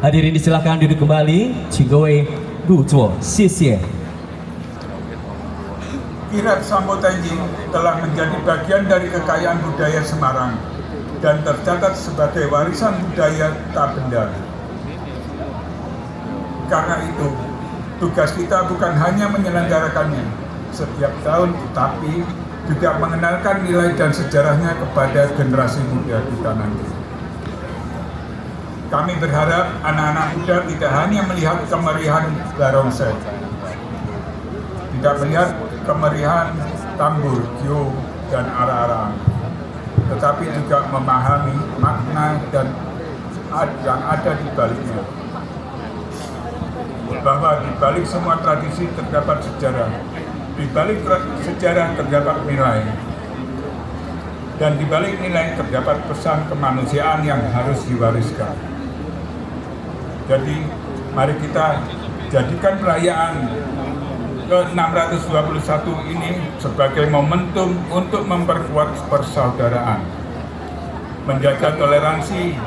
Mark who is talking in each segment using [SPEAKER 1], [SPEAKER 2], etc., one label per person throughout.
[SPEAKER 1] Hadirin disilakan duduk kembali. 请各位入座，谢谢。
[SPEAKER 2] Kirap Sambo Tenjing telah menjadi bagian dari kekayaan budaya Semarang dan tercatat sebagai warisan budaya tak benda. Karena itu, tugas kita bukan hanya menyelenggarakannya setiap tahun, tetapi juga mengenalkan nilai dan sejarahnya kepada generasi muda kita nanti. Kami berharap anak-anak muda tidak hanya melihat kemeriahan barongsai, tidak melihat kemeriahan tambur, gyo, dan ara-ara, tetapi juga memahami makna dan yang ada di baliknya. Bahwa di balik semua tradisi terdapat sejarah, di balik sejarah terdapat nilai, dan di balik nilai terdapat pesan kemanusiaan yang harus diwariskan. Jadi, mari kita jadikan perayaan ke-621 ini sebagai momentum untuk memperkuat persaudaraan, menjaga toleransi,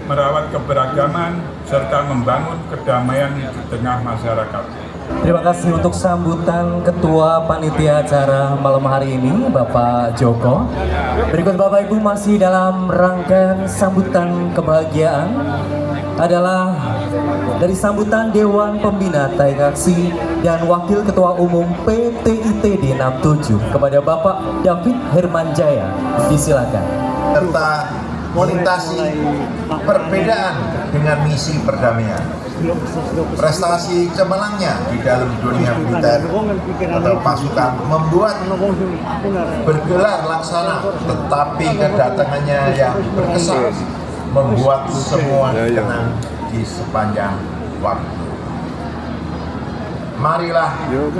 [SPEAKER 2] merawat keberagaman, serta membangun kedamaian di tengah masyarakat.
[SPEAKER 1] Terima kasih untuk sambutan Ketua Panitia acara malam hari ini, Bapak Joko. Berikut Bapak Ibu masih dalam rangkaian sambutan kebahagiaan adalah dari sambutan Dewan Pembina TAIKAKSI dan Wakil Ketua Umum PTITD 67 kepada Bapak David Hermanjaya. Disilakan.
[SPEAKER 3] Serta melintasi perbedaan dengan misi perdamaian. Prestasi cemerlangnya di dalam dunia militer atau pasukan membuat bergelar laksana, tetapi kedatangannya yang berkesan membuat semua tenang di sepanjang waktu. Marilah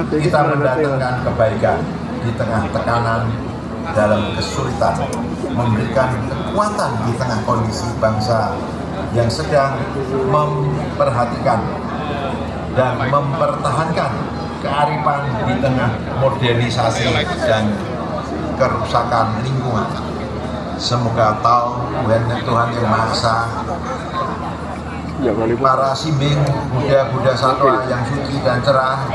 [SPEAKER 3] kita mendatangkan kebaikan di tengah tekanan, dalam kesulitan, memberikan kekuatan di tengah kondisi bangsa yang sedang memperhatikan dan mempertahankan kearifan di tengah modernisasi dan kerusakan lingkungan. Semoga Tuhan Yang Maha Esa, para simbing Buddha Satwa yang suci dan cerah,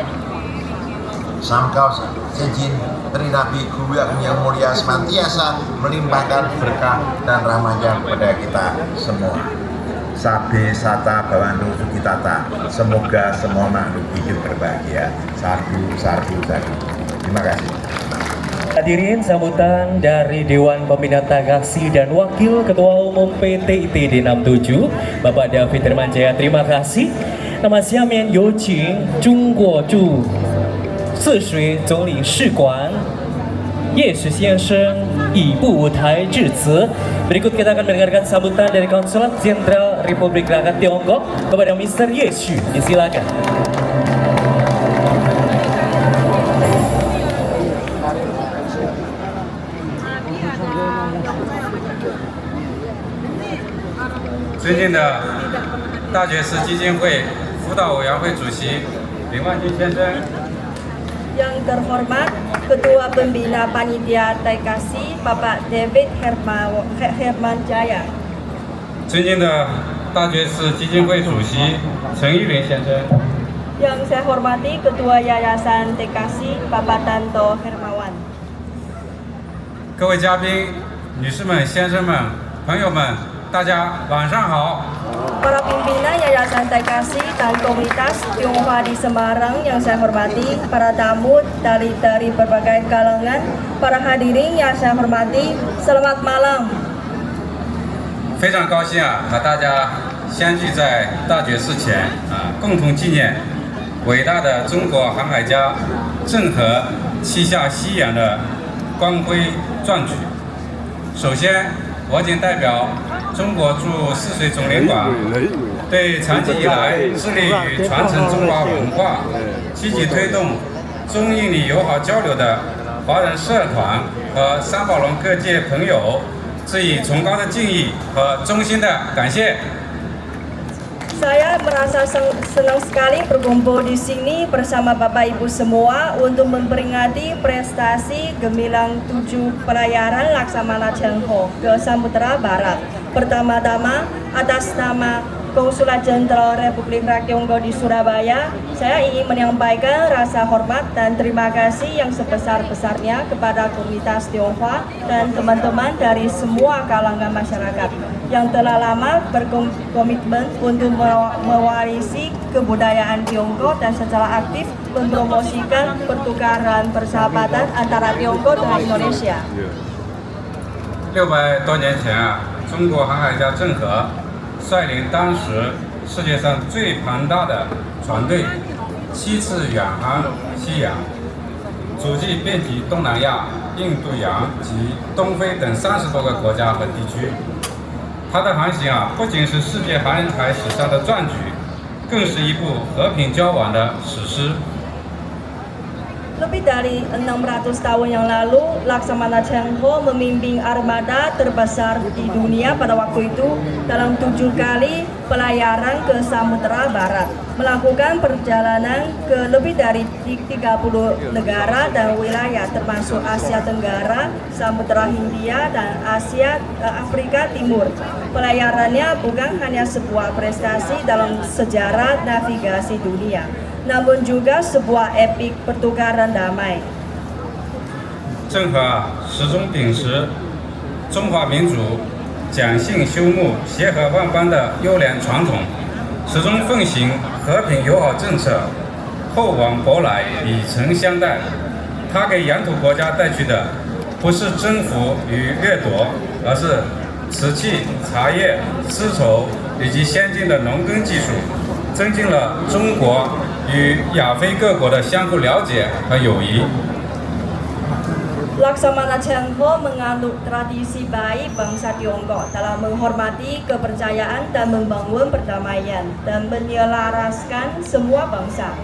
[SPEAKER 3] Samkau Sejin Tri Nabi Guru yang mulia senantiasa melimpahkan berkah dan rahmatnya kepada kita semua. Sabe Sata Bawantu Sukitata, semoga semua makhluk hidup berbahagia. Sardu, sardu, sardu. Terima kasih.
[SPEAKER 1] Hadirin sambutan dari Dewan Pembina TAIKAKSI dan Wakil Ketua Umum PTITD 67 Bapak David Hermanjaya. Terima kasih. 那么下面有请中国驻泗水总领事馆叶许先生以步舞台致辞. Berikut kita akan mendengarkan sambutan dari Konsulat Jenderal Republik Rakyat Tiongkok kepada Mr. Ye Xu. Disilakan.
[SPEAKER 4] 尊敬的大觉寺基金会辅导委员会主席林万金先生，
[SPEAKER 5] Yang terhormat Ketua Pembina Panitia TAIKAKSI Bapak David Hermanjaya,
[SPEAKER 4] 尊敬的大觉寺基金会主席陈玉林先生，
[SPEAKER 5] yang saya hormati Ketua Yayasan TAIKAKSI Bapak Tanto Hermawan,
[SPEAKER 4] 各位嘉宾、女士们、先生们、朋友们，大家晚上好。
[SPEAKER 5] para pimpinan Yayasan TAIKAKSI dan komunitas Tionghoa di Semarang yang saya hormati, para tamu dari berbagai kalangan, para hadirin yang saya hormati, selamat malam.
[SPEAKER 4] 非常高兴和大家相聚在大觉寺前共同纪念伟大的中国航海家郑和七下西洋的光辉壮举。首先，我谨代表中国驻泗水总领馆对长期以来致力于传承中华文化、积极推动中印里友好交流的华人社团和三宝龙各界朋友致以崇高的敬意和衷心的感谢。
[SPEAKER 5] Saya merasa senang sekali berkumpul di sini bersama Bapak Ibu semua untuk memperingati prestasi gemilang 7 pelayaran Laksamana Tionghoa ke Samudera Barat. Pertama-tama, atas nama Konsulat Jenderal Republik Rakyat Tiongkok di Surabaya, saya ingin menyampaikan rasa hormat dan terima kasih yang sebesar-besarnya kepada komunitas Tionghoa dan teman-teman dari semua kalangan masyarakat yang telah lama berkomitmen untuk mewarisi kebudayaan Tiongkok dan secara aktif mempromosikan pertukaran persahabatan antara Tiongkok dengan Indonesia.
[SPEAKER 4] 600多年前啊，中国航海家郑和率领当时世界上最庞大的船队7次远航西洋，足迹遍及东南亚、印度洋及东非等30多个国家和地区。他的航行啊，不仅是世界航海史上的壮举，更是一部和平交往的史诗。
[SPEAKER 5] Lebih dari 600 tahun yang lalu, Laksamana Cheng Ho memimpin armada terbesar di dunia pada waktu itu dalam 7 kali pelayaran ke Samudra Barat, melakukan perjalanan ke lebih dari 30 negara dan wilayah termasuk Asia Tenggara, Samudra Hindia, dan Afrika Timur. Pelayarannya bukan hanya sebuah prestasi dalam sejarah navigasi dunia, namun juga sebuah epik pertukaran damai.
[SPEAKER 4] 郑和始终秉持中华民族讲信修睦、协和万邦的优良传统，始终奉行和平友好政策，厚往薄来，以诚相待。他给洋土国家带去的不是征服与掠夺，而是瓷器、茶叶、丝绸以及先进的农耕技术，增进了中国与亚非各国的相互了解和友谊。
[SPEAKER 5] Laksamana Cheng Ho menganut tradisi baik bangsa Tiongkok dalam menghormati kepercayaan dan membangun perdamaian dan menyelaraskan semua bangsa.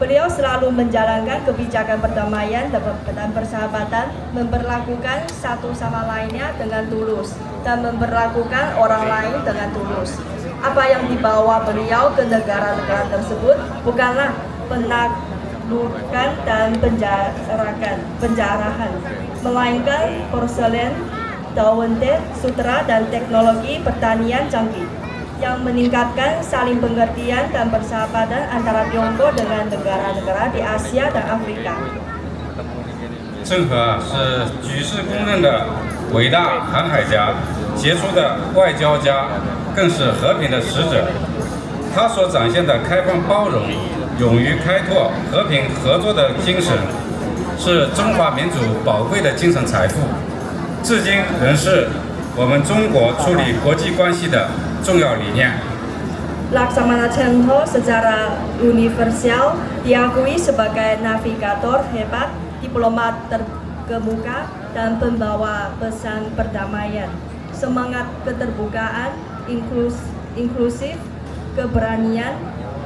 [SPEAKER 5] Beliau selalu menjalankan kebijakan perdamaian dan persahabatan, memperlakukan satu sama lainnya dengan tulus, dan memperlakukan orang lain dengan tulus. Apa yang dibawa beliau ke negara-negara tersebut bukanlah penaklukan dan penjarahan, melainkan porselen, daun teh, sutra, dan teknologi pertanian canggih yang meningkatkan saling pengertian dan persahabatan antara Tiongkok dengan negara-negara di Asia dan Afrika.
[SPEAKER 4] 郑和是举世公认的伟大航海家、杰出的外交家，更是和平的使者。他所展现的开放包容、勇于开拓、和平合作的精神，是中华民族宝贵的精神财富，至今仍是我们中国处理国际关系的重要理念。
[SPEAKER 5] Laksamana Cheng Ho secara universal diakui sebagai navigator hebat, diplomat terkemuka, dan pembawa pesan perdamaian. Semangat keterbukaan, inklusif, keberanian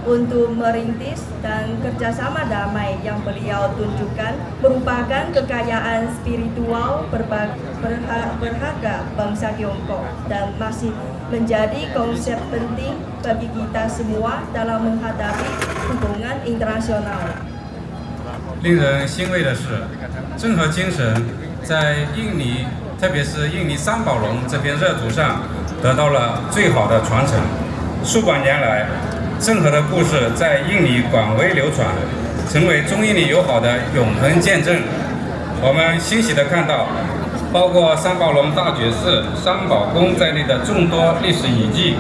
[SPEAKER 5] untuk merintis dan kerjasama damai yang beliau tunjukkan merupakan kekayaan spiritual berharga bangsa Tiongkok dan masih menjadi konsep penting bagi kita semua dalam menghadapi hubungan internasional.
[SPEAKER 4] 令人欣慰的是，郑和精神在印尼，特别是印尼三宝龙这片热土上得到了最好的传承。数百年来，郑和的故事在印尼广为流传，成为中印尼友好的永恒见证。我们欣喜地看到，包括三宝龙大觉寺、三宝宫在内的众多历史遗迹，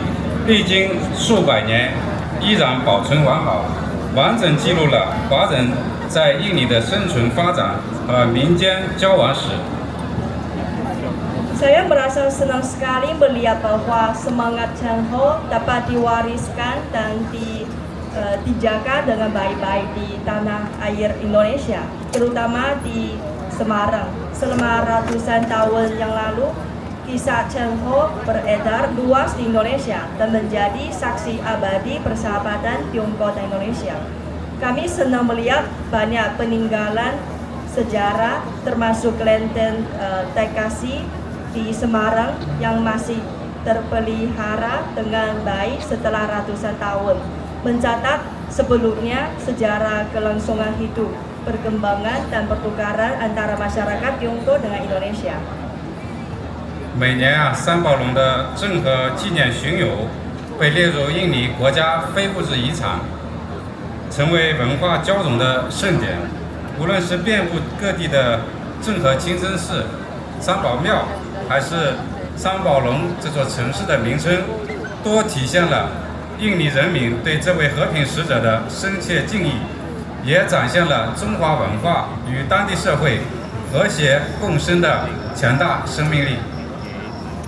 [SPEAKER 4] 历经数百年依然保存完好，完整记录了华人在印尼的生存发展和民间交往史。
[SPEAKER 5] Saya merasa senang sekali melihat bahwa semangat Cheng Ho dapat diwariskan dan dijaga dengan baik-baik di tanah air Indonesia, terutama di Semarang. Selama ratusan tahun yang lalu, kisah Cheng Ho beredar luas di Indonesia dan menjadi saksi abadi persahabatan Tiongkok dan Indonesia. Kami senang melihat banyak peninggalan sejarah, termasuk Lenteng Taikasi di Semarang yang masih terpelihara dengan baik setelah ratusan tahun, mencatat sebelumnya sejarah kelangsungan hidup, perkembangan dan pertukaran antara masyarakat Tiongkok dengan Indonesia.
[SPEAKER 4] 每年三宝龙的郑和纪念巡游被列入印尼国家非物质遗产，成为文化交融的盛典。无论是遍布各地的郑和清真寺、三宝庙，还是三宝龙这座城市的名称，都体现了印尼人民对这位和平使者的深切敬意，也展现了中华文化与当地社会和谐共生的强大生命力。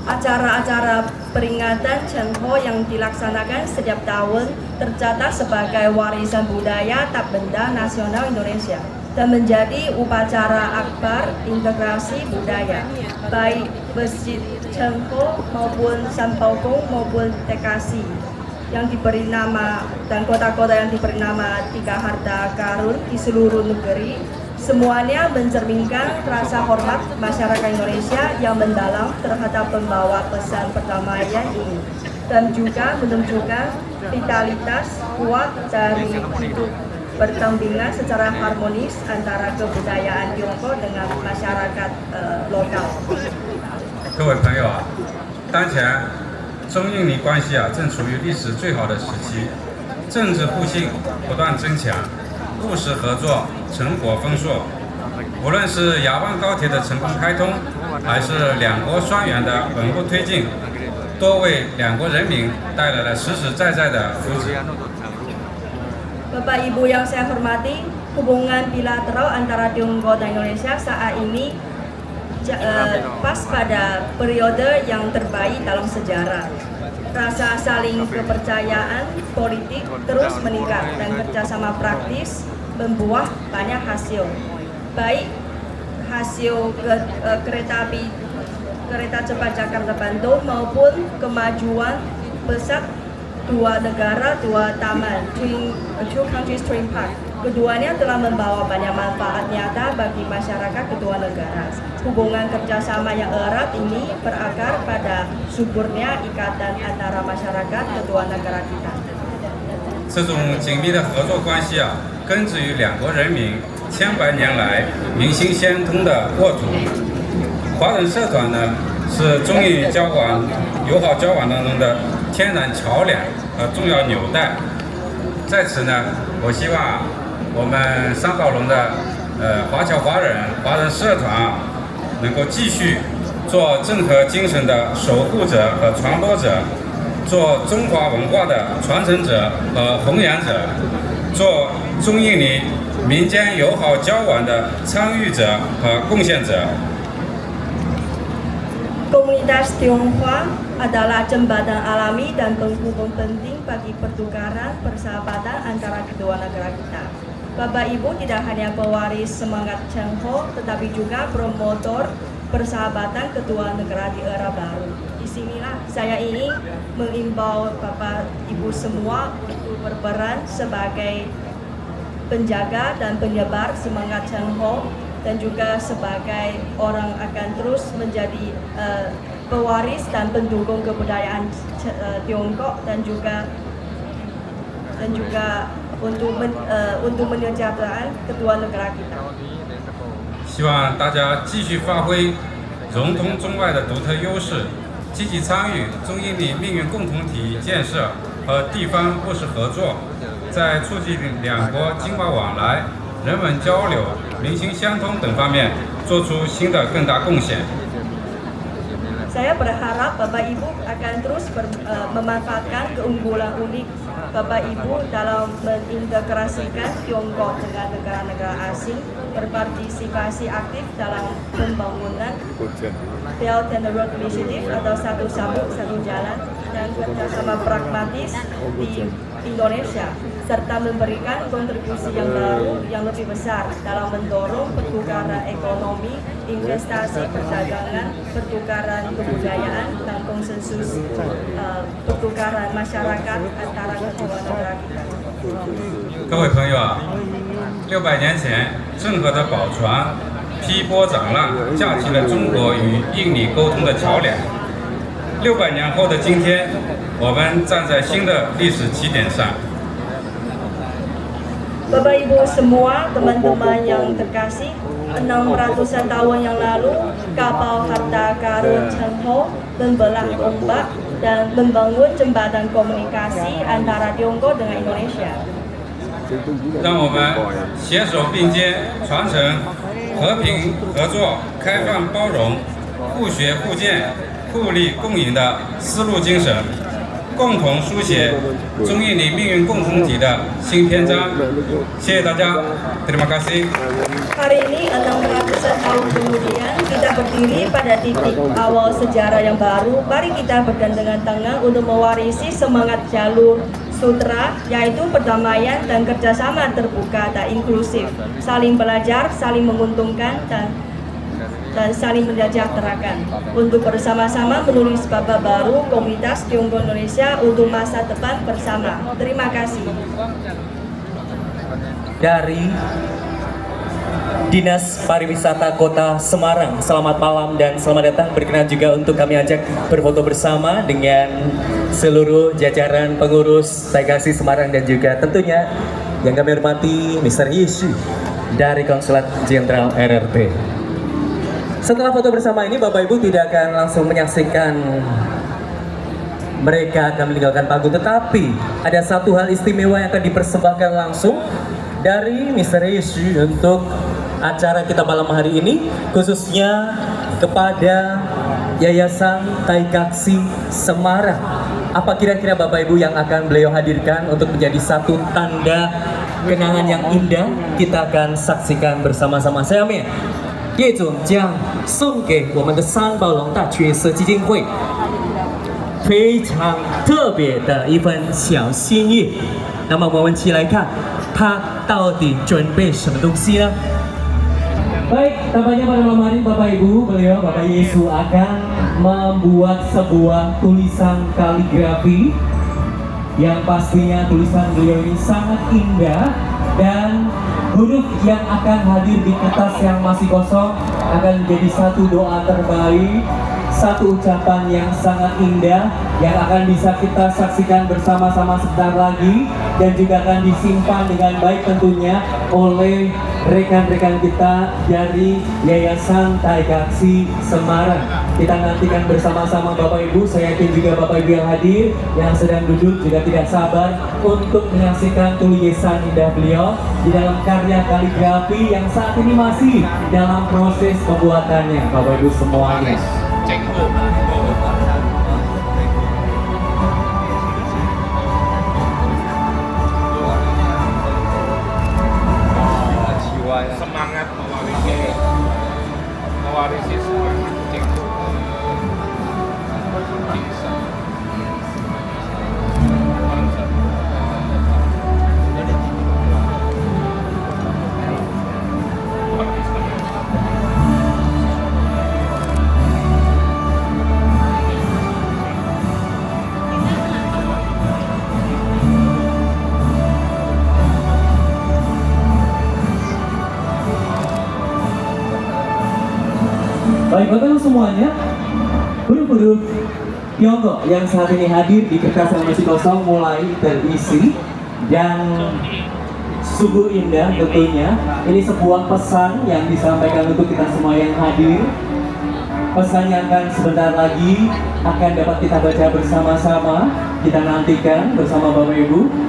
[SPEAKER 5] Acara-acara peringatan Cheng Ho yang dilaksanakan setiap tahun tercatat sebagai warisan budaya tak benda nasional Indonesia dan menjadi upacara akbar integrasi budaya, baik Masjid Cheng Ho maupun Sampokong maupun Tekasi yang diberi nama dan kota-kota yang diberi nama Tiga Harta Karun di seluruh negeri. Semuanya mencerminkan rasa hormat masyarakat Indonesia yang mendalam terhadap pembawa pesan perdamaian ini dan juga menunjukkan vitalitas kuat dari hidup berdampingan secara harmonis antara kebudayaan Tiongkok dengan masyarakat lokal.
[SPEAKER 4] 各位朋友啊，当前中印尼关系正处于历史最好的时期，政治互信不断增强。务实合作成果丰硕，无论是雅万高铁的成功开通，还是两国双园的稳步推进，都为两国人民带来了实实在在的福祉。
[SPEAKER 5] Bapak Ibu yang saya hormati, hubungan bilateral antara Tiongkok dan Indonesia saat ini pas pada periode yang terbaik dalam sejarah. Rasa saling kepercayaan politik terus meningkat dan kerjasama praktis membuah banyak hasil, baik hasil kereta cepat Jakarta Bandung maupun kemajuan pesat dua negara dua taman, two countries twin park. Keduanya telah membawa banyak manfaat nyata bagi masyarakat kedua negara. Hubungan kerjasama yang erat ini berakar pada suburnya ikatan antara masyarakat kedua negara kita.
[SPEAKER 4] 这种紧密的合作关系根植于两国人民千百年来民心相通的沃土。华人社团呢，是中印友好交往当中的天然桥梁和重要纽带。在此呢，我希望我们三宝龙的华侨华人社团能够继续做郑和精神的守护者和传播者，做中华文化的传承者和弘扬者，做中印尼民间友好交往的参与者和贡献者。
[SPEAKER 5] Komunitas Tionghoa adalah jembatan alami dan penghubung penting bagi pertukaran persahabatan antara kedua negara kita. Bapak Ibu tidak hanya pewaris semangat Cheng Ho, tetapi juga promotor persahabatan kedua negara di era baru. Disinilah saya ingin mengimbau Bapak Ibu semua untuk berperan sebagai penjaga dan penyebar semangat Cheng Ho dan juga sebagai orang akan terus menjadi pewaris dan pendukung kebudayaan Tiongkok dan juga untuk menyejahterakan kedua negara kita.
[SPEAKER 4] 希望大家继续发挥融通中外的独特优势，积极参与中印尼命运共同体建设和地方务实合作，在促进两国经贸往来、人文交流、民心相通等方面做出新的更大贡献。
[SPEAKER 5] Saya berharap Bapak Ibu akan terus memanfaatkan keunggulan unik Bapak Ibu dalam mengintegrasikan Tiongkok dengan negara-negara asing, berpartisipasi aktif dalam pembangunan Belt and Road Initiative atau satu sabuk satu jalan dan kerjasama pragmatis di Indonesia, serta memberikan kontribusi yang baru yang lebih besar dalam mendorong pertukaran ekonomi, investasi, perdagangan, pertukaran kebudayaan, dan konsensus pertukaran masyarakat antara kedua negara kita.
[SPEAKER 4] 各位朋友，600年前，郑和的宝船劈波斩浪，架起了中国与印尼沟通的桥梁。600年后的今天，我们站在新的历史起点上。
[SPEAKER 5] Bapak Ibu semua, teman-teman yang terkasih, 600-an tahun yang lalu, kapal harta karun Chen Ho membelah ombak dan membangun jembatan komunikasi antara Tiongkok dengan Indonesia.
[SPEAKER 4] 让我们携手并肩，传承和平合作、开放包容、互学互鉴、互利共赢的丝路精神，共同书写中印尼命运共同体的新篇章。谢谢大家，terima kasih。
[SPEAKER 5] Hari ini 600-an tahun kemudian kita berdiri pada titik awal sejarah yang baru. Mari kita bergandengan tangan untuk mewarisi semangat jalur sutra, yaitu perdamaian dan kerjasama terbuka dan inklusif, saling belajar, saling menguntungkan dan saling mensejahterakan untuk bersama-sama menulis babak baru komunitas Tiongkok Indonesia untuk masa depan bersama. Terima kasih.
[SPEAKER 1] Dari Dinas Pariwisata Kota Semarang, selamat malam dan selamat datang. Berkenan juga untuk kami ajak berfoto bersama dengan seluruh jajaran pengurus Taikasi Semarang dan juga tentunya yang kami hormati Mr. Yishu dari Konsulat Jenderal RRT. Setelah foto bersama ini, Bapak Ibu tidak akan langsung menyaksikan mereka akan meninggalkan panggung, tetapi ada satu hal istimewa yang akan dipersembahkan langsung dari Mr. Yishu untuk acara kita malam hari ini, khususnya kepada Yayasan Taikaksi Semarang. Apa kira-kira Bapak Ibu yang akan beliau hadirkan untuk menjadi satu tanda kenangan yang indah? Kita akan saksikan bersama-sama. Saya Amin. 叶总将送给我们的三宝龙大角色基金会非常特别的一份小心意。那么我们一起来看，他到底准备什么东西呢？ Baik, tampaknya pada malam hari Bapak Ibu, beliau Bapak Yesus akan membuat sebuah tulisan kaligrafi yang pastinya tulisan beliau ini sangat indah dan huruf yang akan hadir di kertas yang masih kosong akan menjadi satu doa terbaik, satu ucapan yang sangat indah yang akan bisa kita saksikan bersama-sama sebentar lagi dan juga akan disimpan dengan baik tentunya oleh rekan-rekan kita dari Yayasan Taikaksi Semarang. Kita nantikan bersama-sama Bapak Ibu. Saya yakin juga Bapak Ibu yang hadir, yang sedang duduk juga tidak sabar untuk menyaksikan tulisan indah beliau di dalam karya kaligrafi yang saat ini masih dalam proses pembuatannya, Bapak Ibu semuanya.
[SPEAKER 6] Semangat mewarisi semangat Cengho.
[SPEAKER 1] Baik, Bapak Ibu semuanya, huruf-huruf Tiongkok yang saat ini hadir di kertas yang masih kosong mulai terisi dan sungguh indah tentunya. Ini sebuah pesan yang disampaikan untuk kita semua yang hadir. Pesannya akan sebentar lagi akan dapat kita baca bersama-sama. Kita nantikan bersama Bapak Ibu.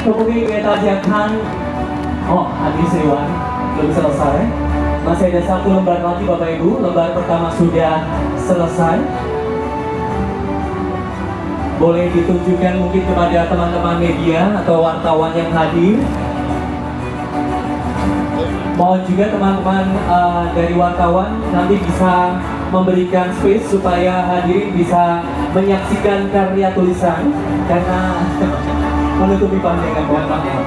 [SPEAKER 1] Kemudian kita siapkan, habis Iwan, belum selesai. Masih ada satu lembar lagi Bapak Ibu, lembar pertama sudah selesai. Boleh ditunjukkan mungkin kepada teman-teman media atau wartawan yang hadir. Mohon juga teman-teman dari wartawan nanti bisa memberikan space supaya hadirin bisa menyaksikan karya tulisan karena menutupi pandangan, mohon maaf ya.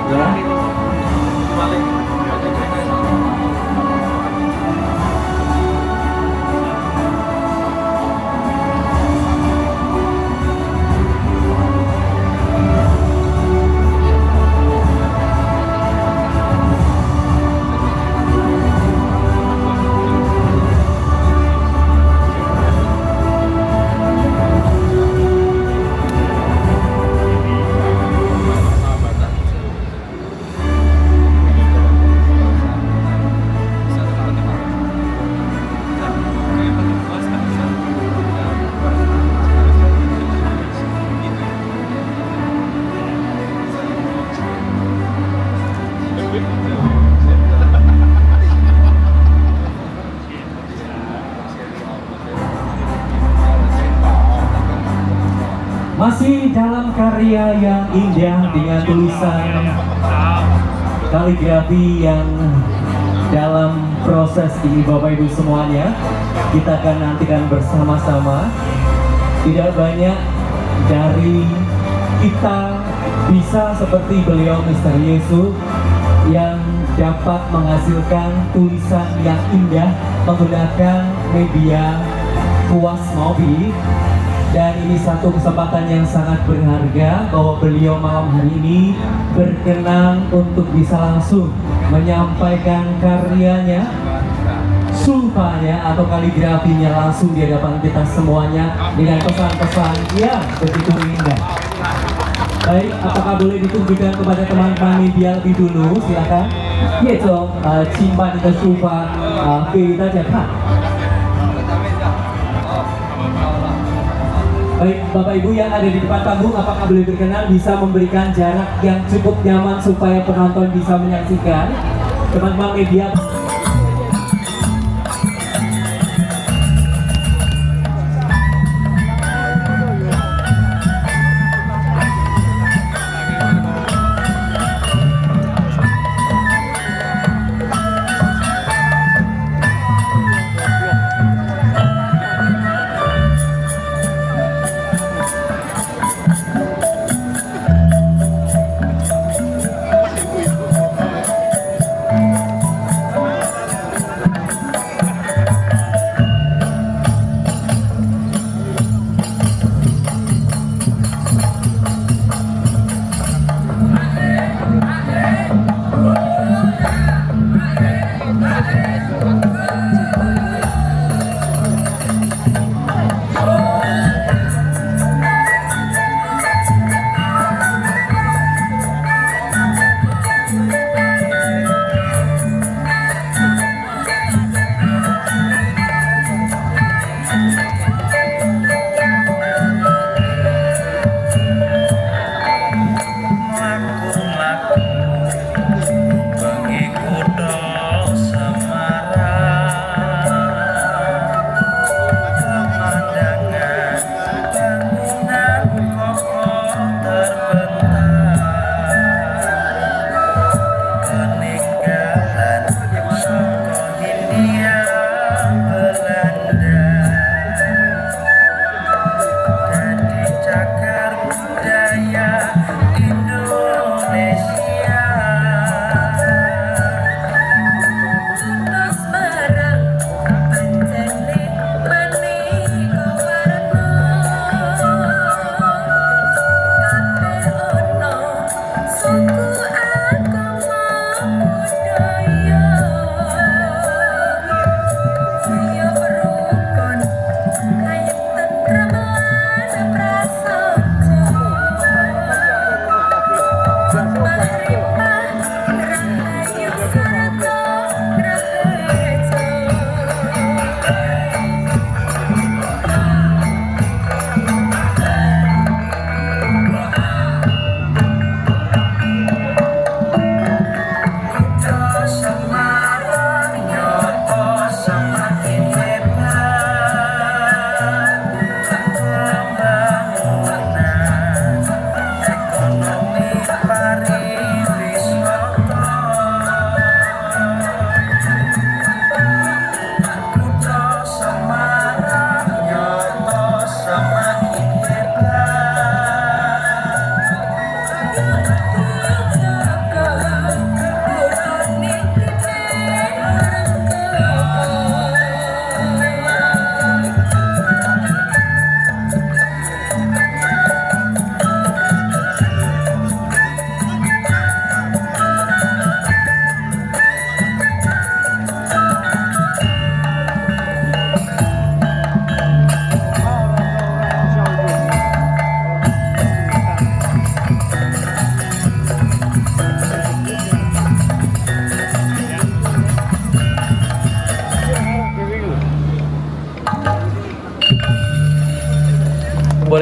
[SPEAKER 1] Masih dalam karya yang indah dengan tulisan kaligrafi yang dalam proses ini Bapak Ibu semuanya, kita akan nantikan bersama-sama. Tidak banyak dari kita bisa seperti beliau Mr. Yesus yang dapat menghasilkan tulisan yang indah menggunakan media kuas mobil. Dan ini satu kesempatan yang sangat berharga bahwa beliau malam hari ini berkenan untuk bisa langsung menyampaikan karyanya, sulfanya atau kaligrafinya langsung di hadapan kita semuanya dengan pesan-pesan yang begitu indah. Baik, apakah boleh ditunjukkan kepada teman-teman media lebih dulu? Silakan. Yaitu simpan di sulfa, kita cepat. Baik, Bapak Ibu yang ada di depan panggung, apakah boleh berkenan bisa memberikan jarak yang cukup nyaman supaya penonton bisa menyaksikan? Teman-teman media.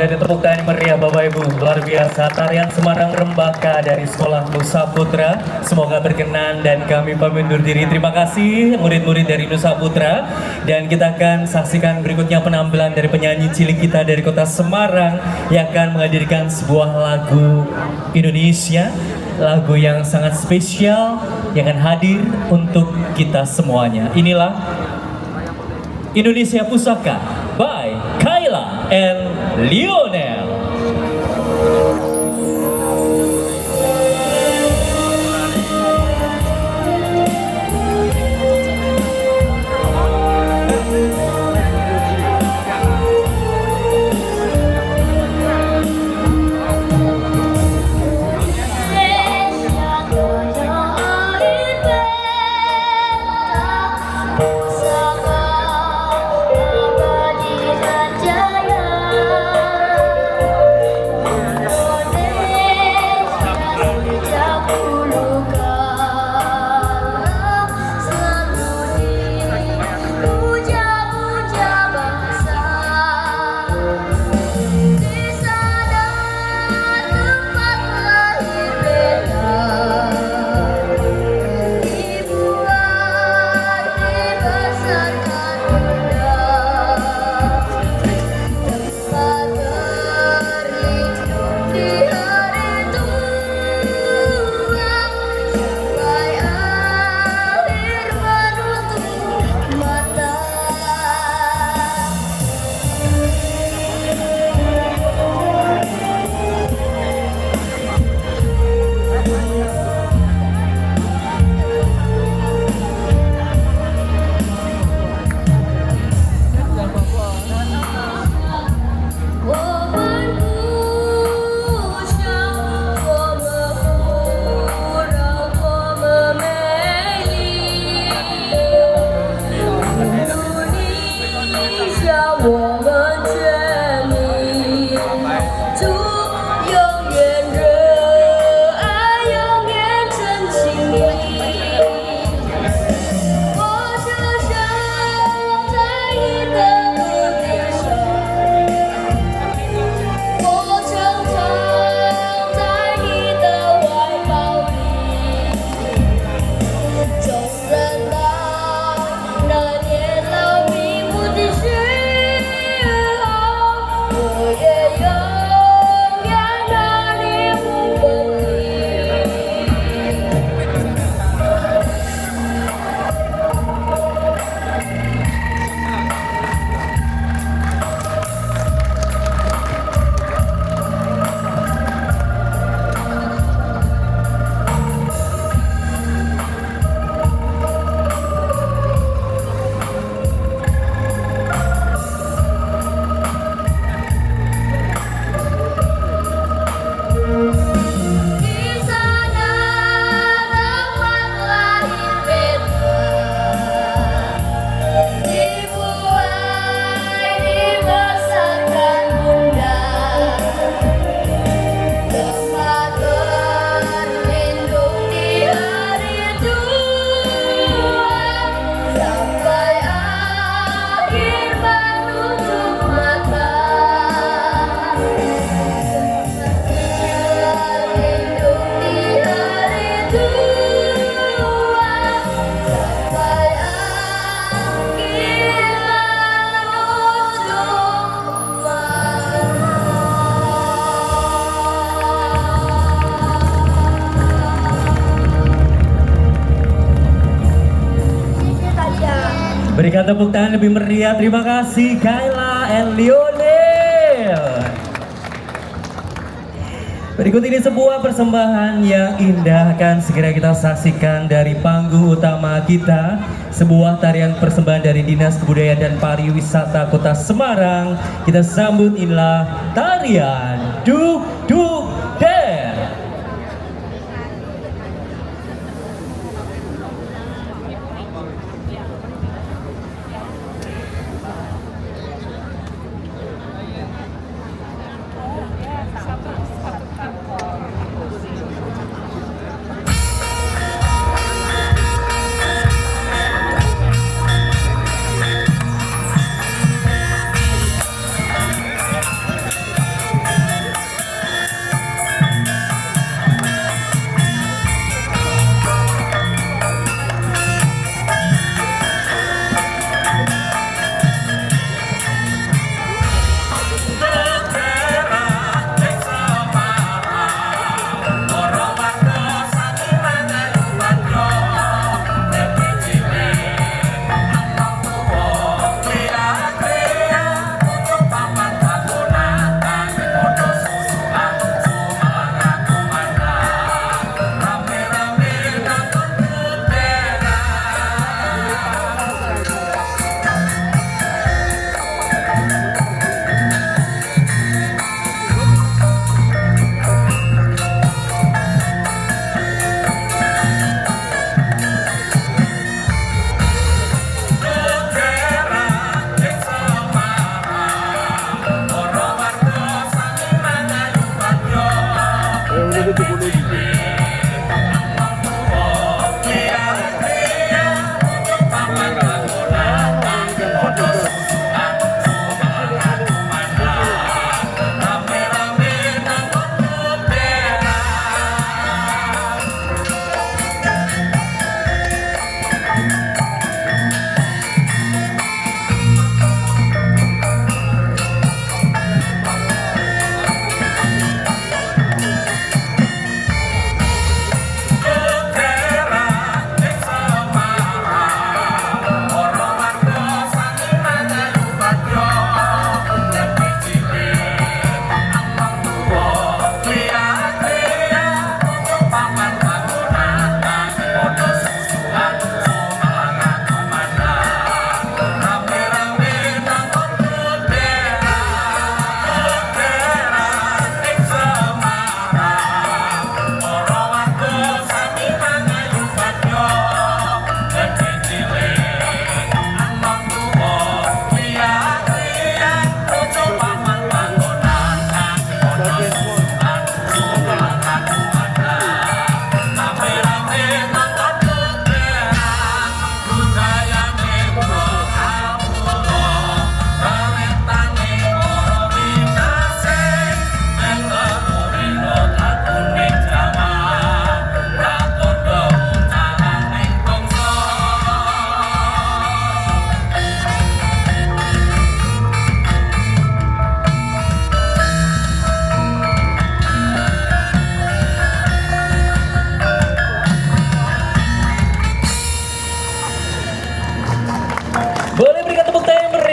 [SPEAKER 1] Boleh ditepuk tangan meriah Bapak Ibu. Luar biasa tarian Semarang Rembaka dari Sekolah Nusa Putra. Semoga berkenan dan kami pamit undur diri. Terima kasih murid-murid dari Nusa Putra. Dan kita akan saksikan berikutnya penampilan dari penyanyi cilik kita dari kota Semarang yang akan menghadirkan sebuah lagu Indonesia, lagu yang sangat spesial yang akan hadir untuk kita semuanya. Inilah Indonesia Pusaka by Kayla and Lionel. Berikan tepuk tangan lebih meriah. Terima kasih Kayla and Lionel. Berikut ini sebuah persembahan yang indah akan segera kita saksikan dari panggung utama kita. Sebuah tarian persembahan dari Dinas Kebudayaan dan Pariwisata Kota Semarang. Kita sambut inilah tarian Duk Duk Der.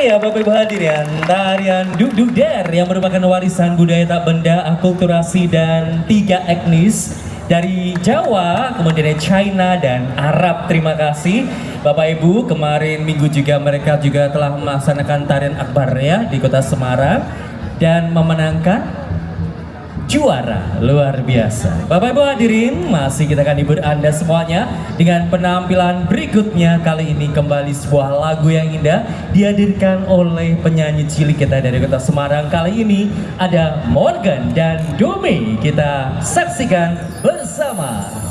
[SPEAKER 1] ya Bapak Ibu hadirin, tarian Duk Duk Der yang merupakan warisan budaya tak benda, akulturasi dan 3 etnis dari Jawa, kemudian dari China dan Arab. Terima kasih Bapak Ibu. Kemarin minggu juga mereka juga telah melaksanakan tarian akbar ya di Kota Semarang dan memenangkan juara luar biasa. Bapak Ibu hadirin, masih kita akan hibur Anda semuanya dengan penampilan berikutnya. Kali ini kembali sebuah lagu yang indah dihadirkan oleh penyanyi cilik kita dari Kota Semarang. Kali ini ada Morgan dan Domi. Kita saksikan bersama.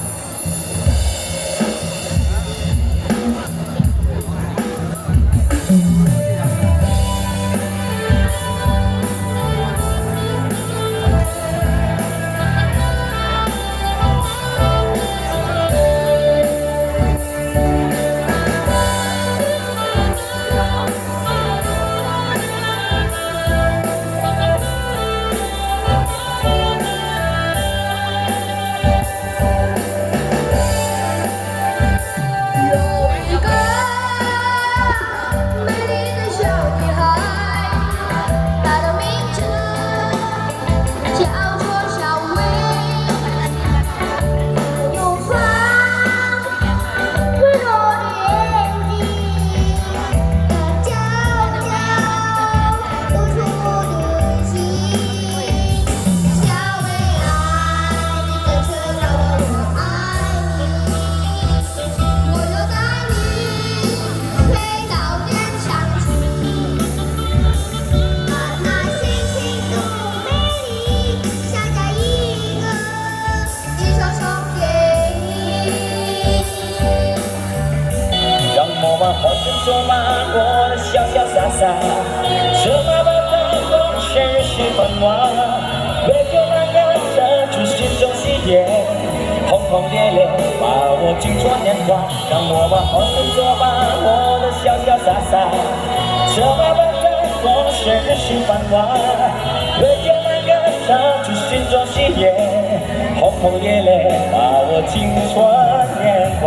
[SPEAKER 7] 红尘作马，我的潇潇洒洒，策马奔腾，风世事繁华，为救那个遮住心中喜悦，轰轰烈烈把我尽作年华。让我把红尘作马，我的潇潇洒洒，策马奔腾，风世事繁华，为救那个遮住心中喜悦，轰轰烈烈把我尽作年华。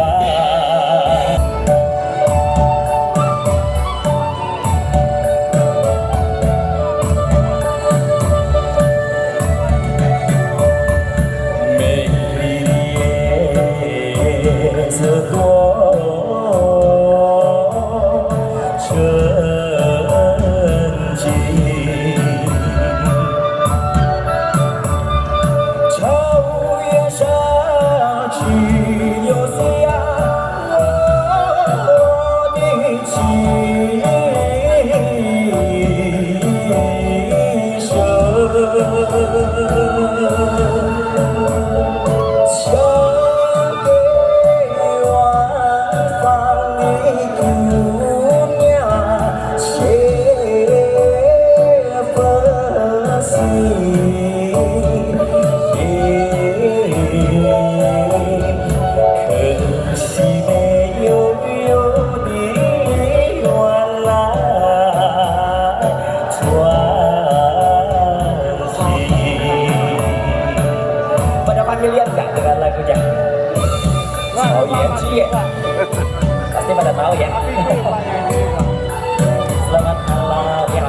[SPEAKER 1] Familiar nggak dengan lagunya? Oh iya, Cie. Pasti pada tahu ya. Selamat malam ya.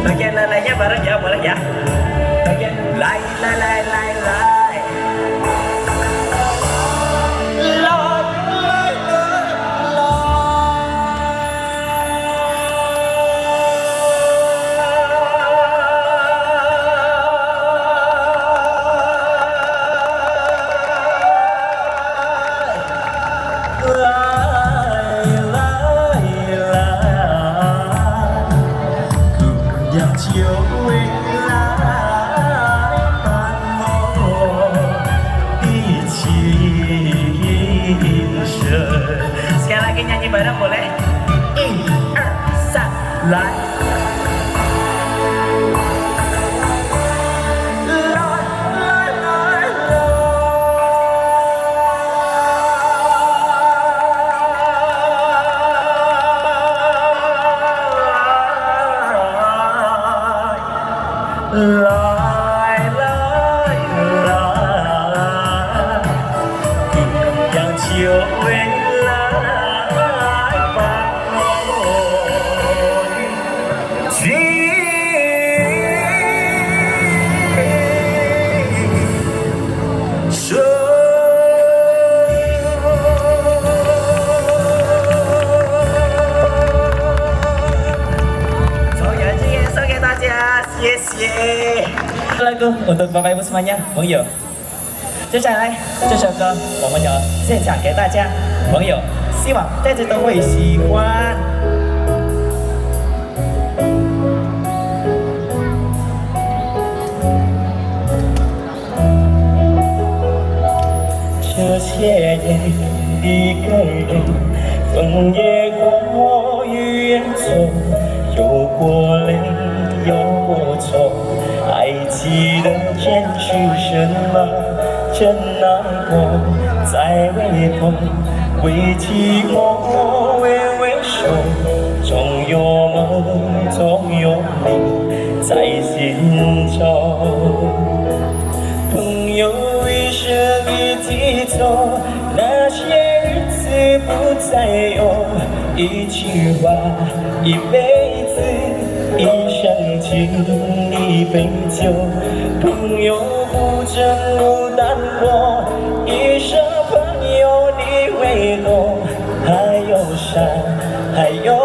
[SPEAKER 7] Bagian lalainya bareng ya, boleh ya. Bagian lai lai lai Lagu untuk Bapak Ibu semuanya, 朋友。接下来这首歌我们有献唱给大家，朋友，希望大家都会喜欢。这些年一个人，风也过，雨也走，有过泪，有过愁。还记得坚持什么？真难过，在微风，为寂寞，为手，总有梦，总有你在心中。朋友一生一起走，那些日子不再有，一句话，一辈子。一生敬一杯酒，朋友不争不难过，一生朋友你会懂，还有伤，还有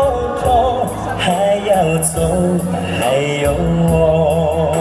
[SPEAKER 7] 痛，还要走，还有我。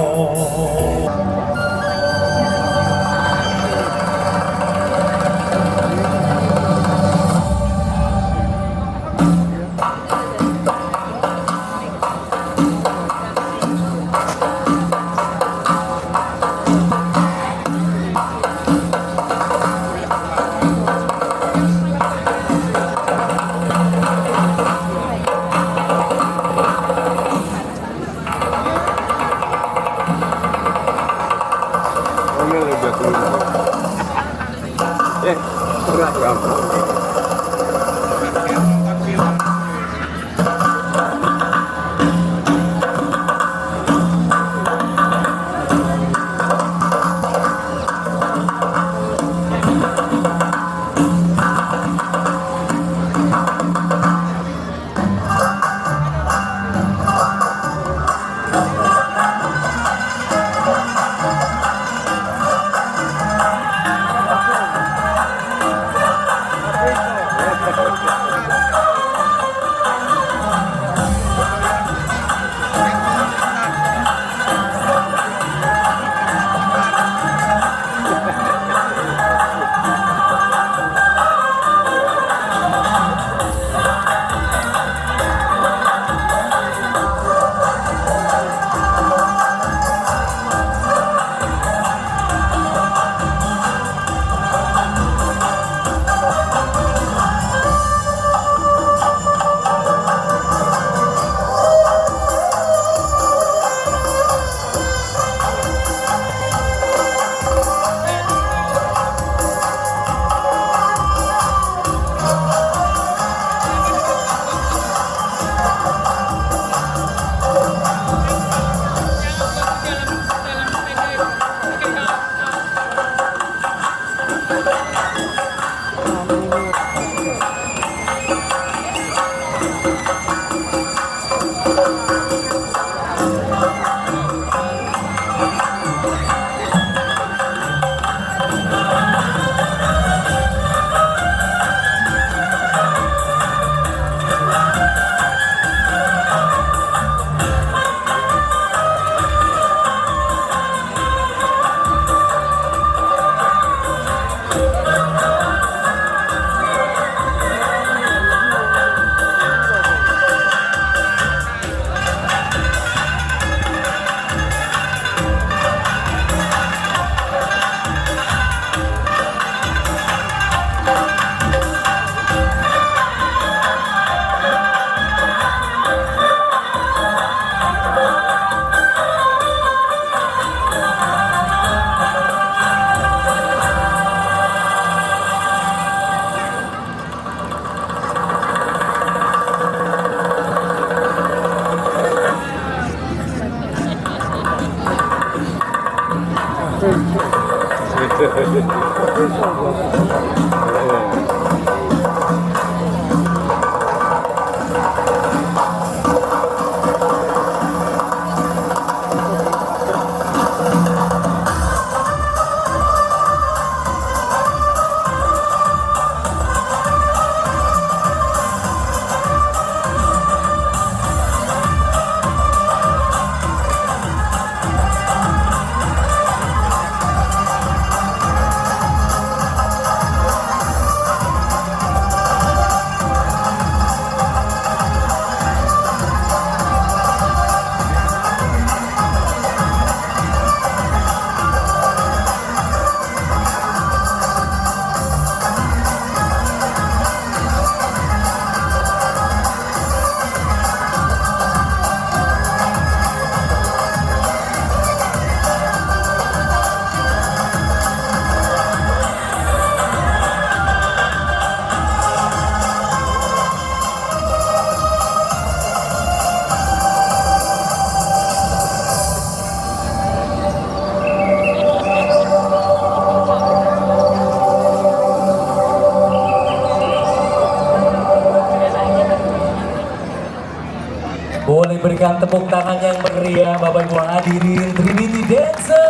[SPEAKER 1] Boleh berikan tepuk tangan yang meriah Bapak Ibu hadirin Trinity Dancer。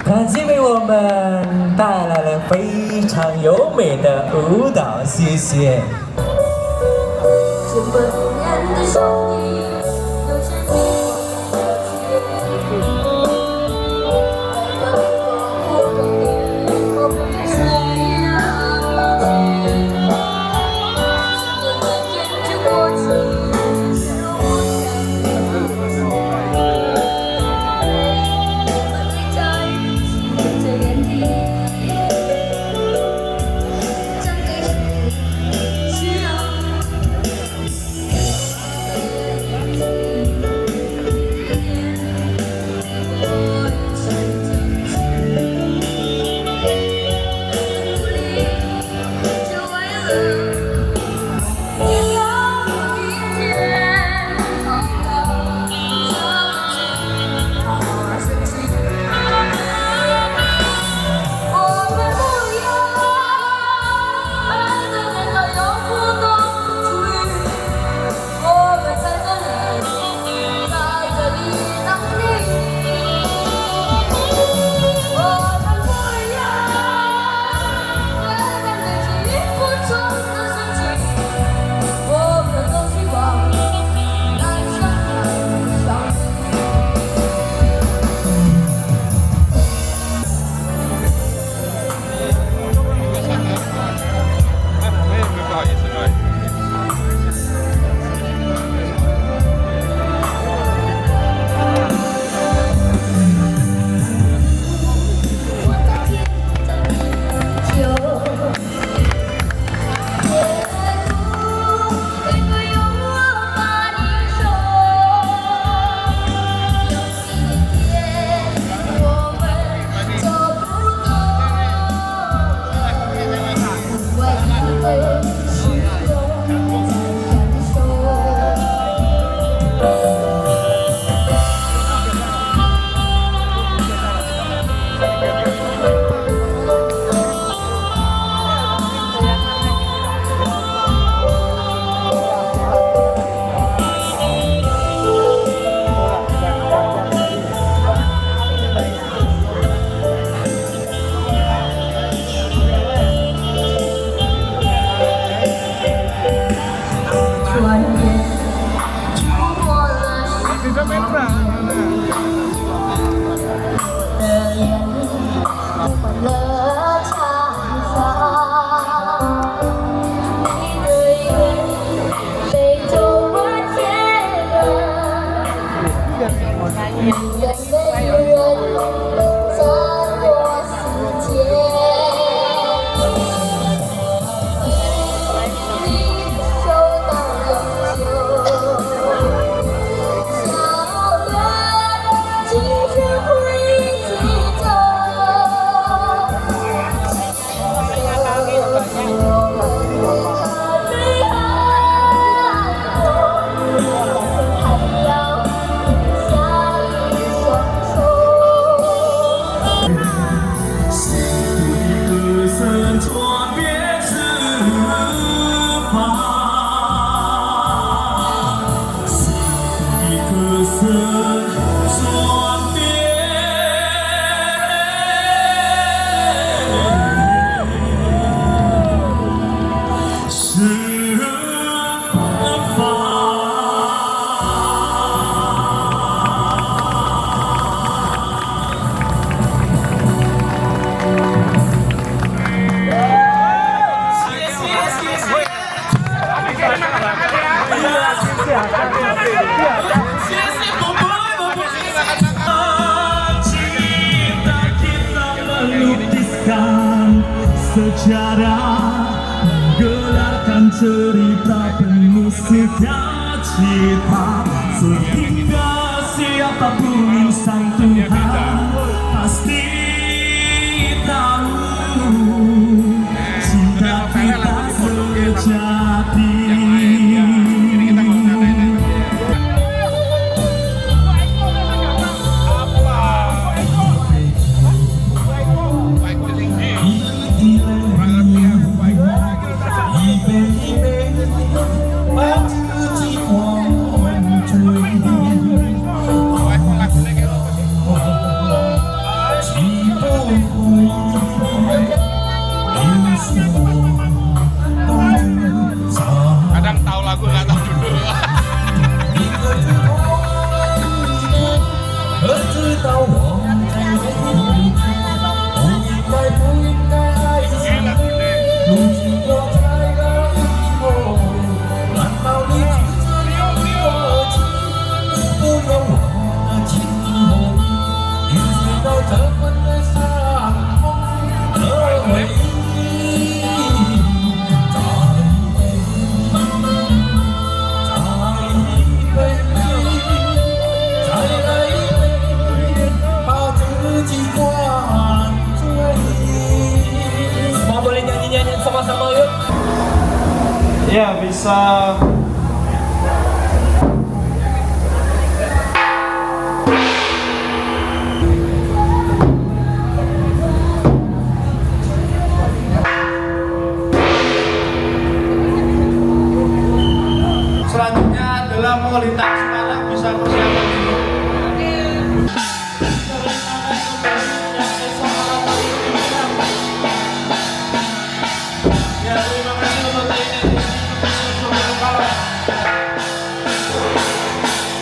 [SPEAKER 1] 感谢为我们带来了非常优美的舞蹈，谢谢。
[SPEAKER 8] 这温暖的声音，都是你的节奏。我不愿谁让你只能跟着过去，是我想我最在意的眼底，真的是需要。
[SPEAKER 7] sejarah menggelarkan cerita penuh sukacita sehingga siapapun sang Tuhan pasti tahu cinta kita sejati.
[SPEAKER 6] Kadang tahu lagu nggak tahu judul.
[SPEAKER 7] Semua boleh nyanyi-nyanyi sama-sama yuk. Ya bisa.
[SPEAKER 6] Selanjutnya adalah mau lintas Semarang, bisa persiapan dulu. Ya, terima kasih untuk TNI.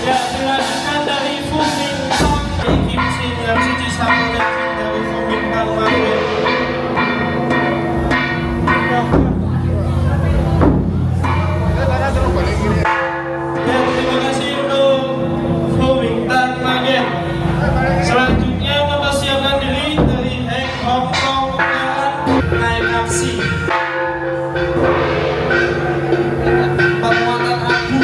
[SPEAKER 6] Ya, dilanjutkan dari Fumintang Kim Sin yang suci sama dari Fumintang Marwin. Ya, terima kasih untuk Fumintang Marwin. Selanjutnya mempersiapkan diri dari Heng Hong Kong naik aksi. Penguatan abu.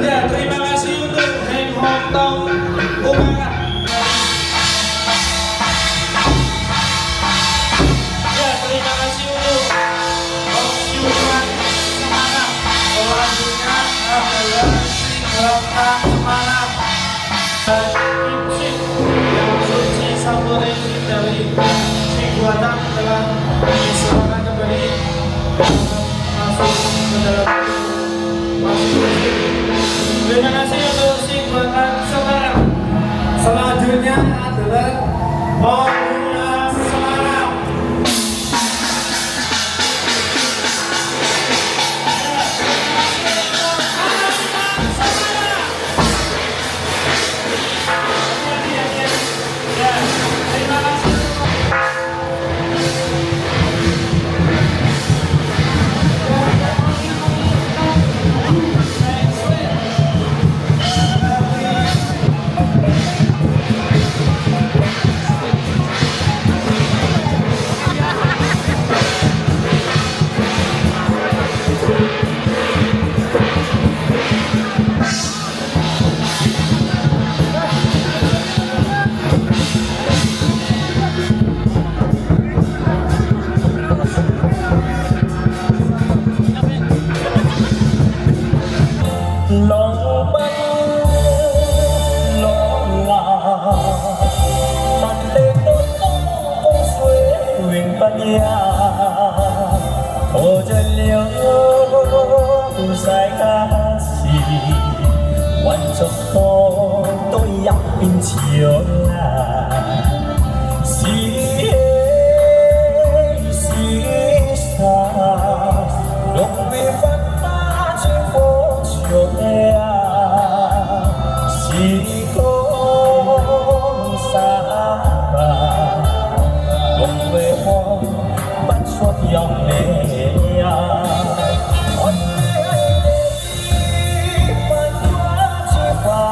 [SPEAKER 6] Ya, terima kasih untuk Heng Hong Kong Utara. Ya, terima kasih untuk Hong Yuan Semarang. Selanjutnya adalah Singapura Semarang. Kim yang suci sambutan dari Singguatan telah diserahkan kembali masuk ke dalam terima kasih untuk Singguatan Semarang. Selanjutnya adalah Formula Semarang.
[SPEAKER 7] Lòng manh lòng là mặt lên đốt con suối huyền pan ya ô chân liễu dài ca xì quan trọng tôi dắt in chiều là xì xa đồng về văn ta trên phố chiều xì không xa đồng về hoa bắt suốt dòng lệ ôn lệ bắt qua chi phá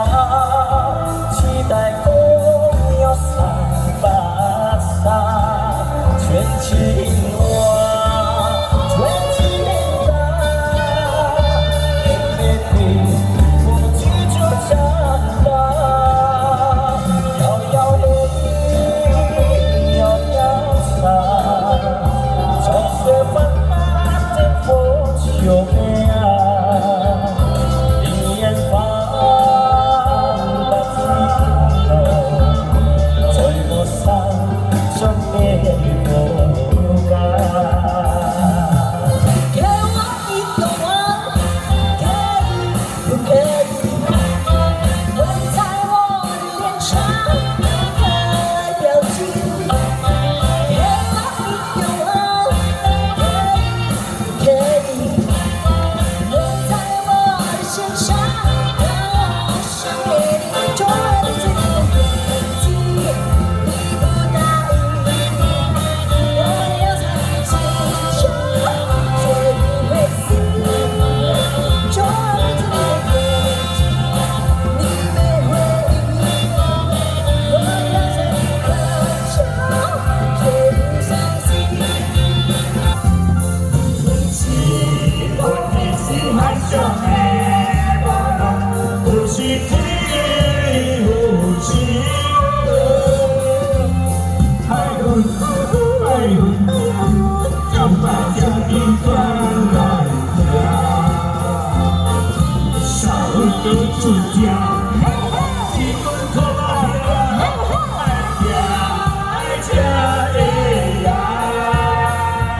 [SPEAKER 6] 的指甲。